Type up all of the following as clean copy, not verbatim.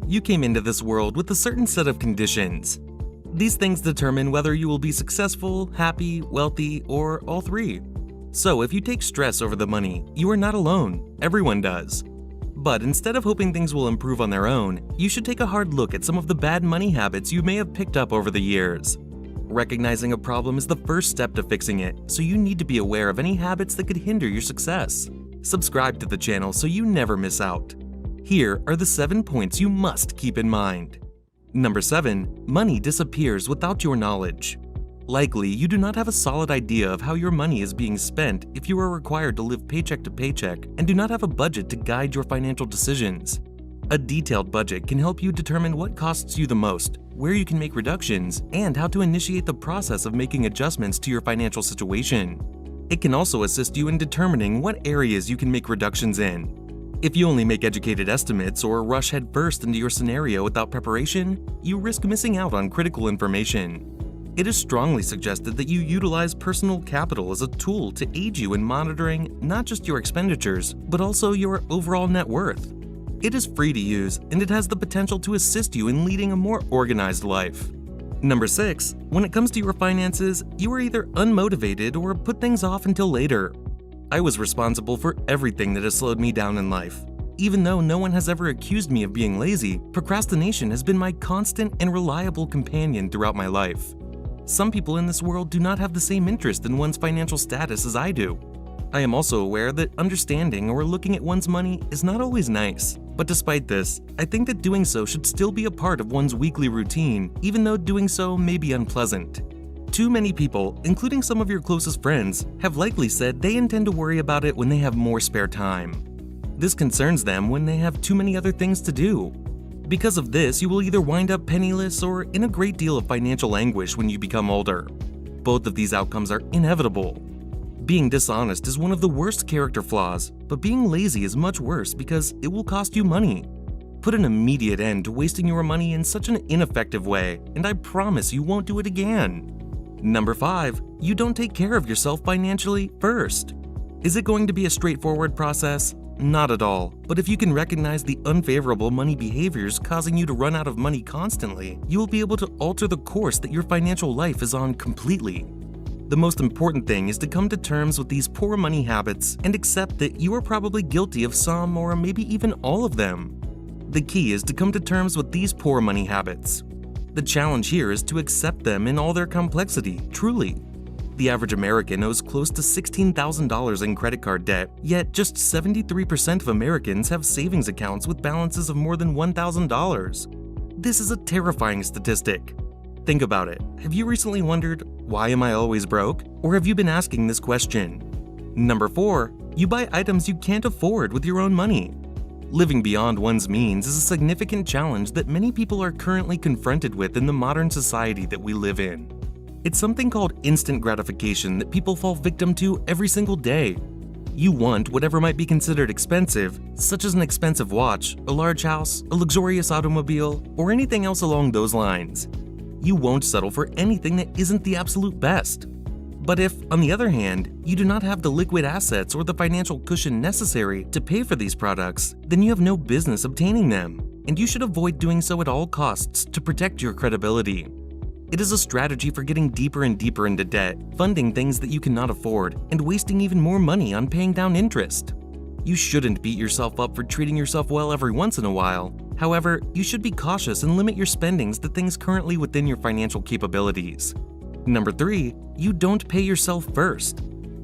You came into this world with a certain set of conditions. These things determine whether you will be successful, happy, wealthy, or all three. So if you take stress over the money, you are not alone. Everyone does. But instead of hoping things will improve on their own, you should take a hard look at some of the bad money habits you may have picked up over the years. Recognizing a problem is the first step to fixing it, so you need to be aware of any habits that could hinder your success. Subscribe to the channel so you never miss out. Here are the 7 points you must keep in mind. Number 7. Money disappears without your knowledge. Likely, you do not have a solid idea of how your money is being spent if you are required to live paycheck to paycheck and do not have a budget to guide your financial decisions. A detailed budget can help you determine what costs you the most, where you can make reductions, and how to initiate the process of making adjustments to your financial situation. It can also assist you in determining what areas you can make reductions in. If you only make educated estimates or rush headfirst into your scenario without preparation, you risk missing out on critical information. It is strongly suggested that you utilize personal capital as a tool to aid you in monitoring not just your expenditures, but also your overall net worth. It is free to use, and it has the potential to assist you in leading a more organized life. Number 6. When it comes to your finances, you are either unmotivated or put things off until later. I was responsible for everything that has slowed me down in life. Even though no one has ever accused me of being lazy, procrastination has been my constant and reliable companion throughout my life. Some people in this world do not have the same interest in one's financial status as I do. I am also aware that understanding or looking at one's money is not always nice. But despite this, I think that doing so should still be a part of one's weekly routine, even though doing so may be unpleasant. Too many people, including some of your closest friends, have likely said they intend to worry about it when they have more spare time. This concerns them when they have too many other things to do. Because of this, you will either wind up penniless or in a great deal of financial anguish when you become older. Both of these outcomes are inevitable. Being dishonest is one of the worst character flaws, but being lazy is much worse because it will cost you money. Put an immediate end to wasting your money in such an ineffective way, and I promise you won't do it again. Number 5. You don't take care of yourself financially first. Is it going to be a straightforward process? Not at all. But if you can recognize the unfavorable money behaviors causing you to run out of money constantly, you will be able to alter the course that your financial life is on completely. The most important thing is to come to terms with these poor money habits and accept that you are probably guilty of some or maybe even all of them. The key is to come to terms with these poor money habits. The challenge here is to accept them in all their complexity, truly. The average American owes close to $16,000 in credit card debt, yet just 73% of Americans have savings accounts with balances of more than $1,000. This is a terrifying statistic. Think about it. Have you recently wondered, why am I always broke? Or have you been asking this question? Number 4. You buy items you can't afford with your own money. Living beyond one's means is a significant challenge that many people are currently confronted with in the modern society that we live in. It's something called instant gratification that people fall victim to every single day. You want whatever might be considered expensive, such as an expensive watch, a large house, a luxurious automobile, or anything else along those lines. You won't settle for anything that isn't the absolute best. But if, on the other hand, you do not have the liquid assets or the financial cushion necessary to pay for these products, then you have no business obtaining them, and you should avoid doing so at all costs to protect your credibility. It is a strategy for getting deeper and deeper into debt, funding things that you cannot afford, and wasting even more money on paying down interest. You shouldn't beat yourself up for treating yourself well every once in a while. However, you should be cautious and limit your spendings to things currently within your financial capabilities. Number 3. You don't pay yourself first.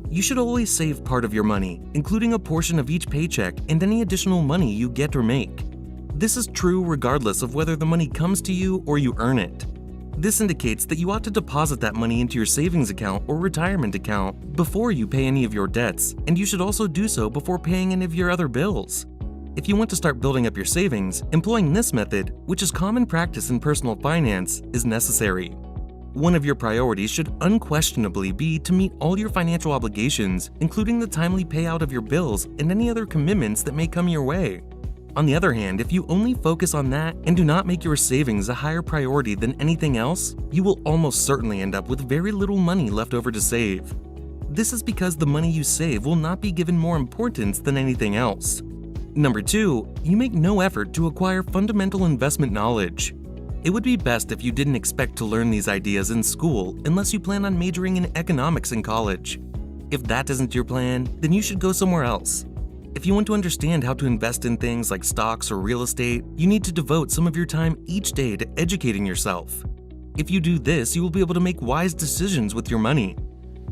You should always save part of your money, including a portion of each paycheck and any additional money you get or make. This is true regardless of whether the money comes to you or you earn it. This indicates that you ought to deposit that money into your savings account or retirement account before you pay any of your debts, and you should also do so before paying any of your other bills. If you want to start building up your savings, employing this method, which is common practice in personal finance, is necessary. One of your priorities should unquestionably be to meet all your financial obligations, including the timely payout of your bills and any other commitments that may come your way. On the other hand, if you only focus on that and do not make your savings a higher priority than anything else, you will almost certainly end up with very little money left over to save. This is because the money you save will not be given more importance than anything else. Number 2, you make no effort to acquire fundamental investment knowledge. It would be best if you didn't expect to learn these ideas in school unless you plan on majoring in economics in college. If that isn't your plan, then you should go somewhere else. If you want to understand how to invest in things like stocks or real estate, you need to devote some of your time each day to educating yourself. If you do this, you will be able to make wise decisions with your money.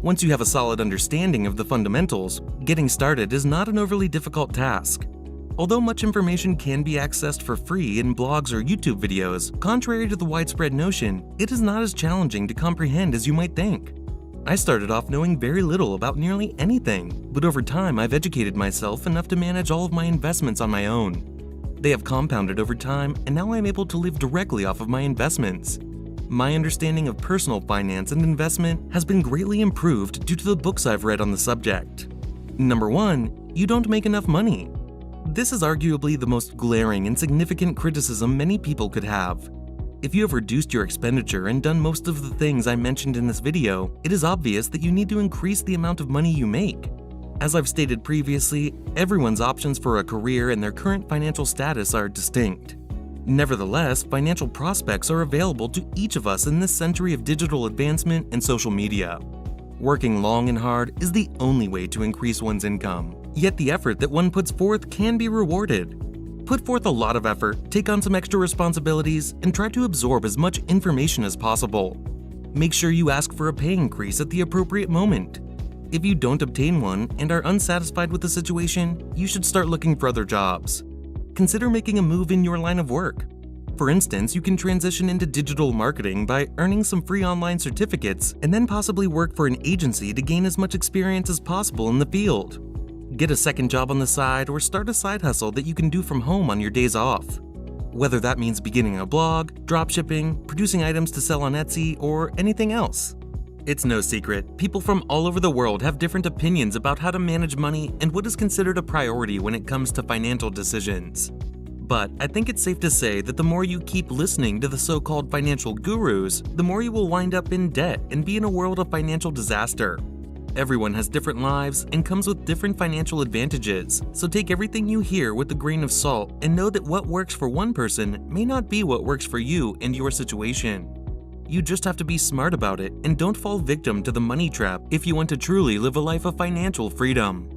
Once you have a solid understanding of the fundamentals, getting started is not an overly difficult task. Although much information can be accessed for free in blogs or YouTube videos, contrary to the widespread notion, it is not as challenging to comprehend as you might think. I started off knowing very little about nearly anything, but over time I've educated myself enough to manage all of my investments on my own. They have compounded over time, and now I'm able to live directly off of my investments. My understanding of personal finance and investment has been greatly improved due to the books I've read on the subject. Number 1, you don't make enough money. This is arguably the most glaring and significant criticism many people could have. If you have reduced your expenditure and done most of the things I mentioned in this video, it is obvious that you need to increase the amount of money you make. As I've stated previously, everyone's options for a career and their current financial status are distinct. Nevertheless, financial prospects are available to each of us in this century of digital advancement and social media. Working long and hard is the only way to increase one's income, yet the effort that one puts forth can be rewarded. Put forth a lot of effort, take on some extra responsibilities, and try to absorb as much information as possible. Make sure you ask for a pay increase at the appropriate moment. If you don't obtain one and are unsatisfied with the situation, you should start looking for other jobs. Consider making a move in your line of work. For instance, you can transition into digital marketing by earning some free online certificates and then possibly work for an agency to gain as much experience as possible in the field. Get a second job on the side or start a side hustle that you can do from home on your days off. Whether that means beginning a blog, dropshipping, producing items to sell on Etsy, or anything else. It's no secret, people from all over the world have different opinions about how to manage money and what is considered a priority when it comes to financial decisions. But I think it's safe to say that the more you keep listening to the so-called financial gurus, the more you will wind up in debt and be in a world of financial disaster. Everyone has different lives and comes with different financial advantages, so take everything you hear with a grain of salt and know that what works for one person may not be what works for you and your situation. You just have to be smart about it and don't fall victim to the money trap if you want to truly live a life of financial freedom.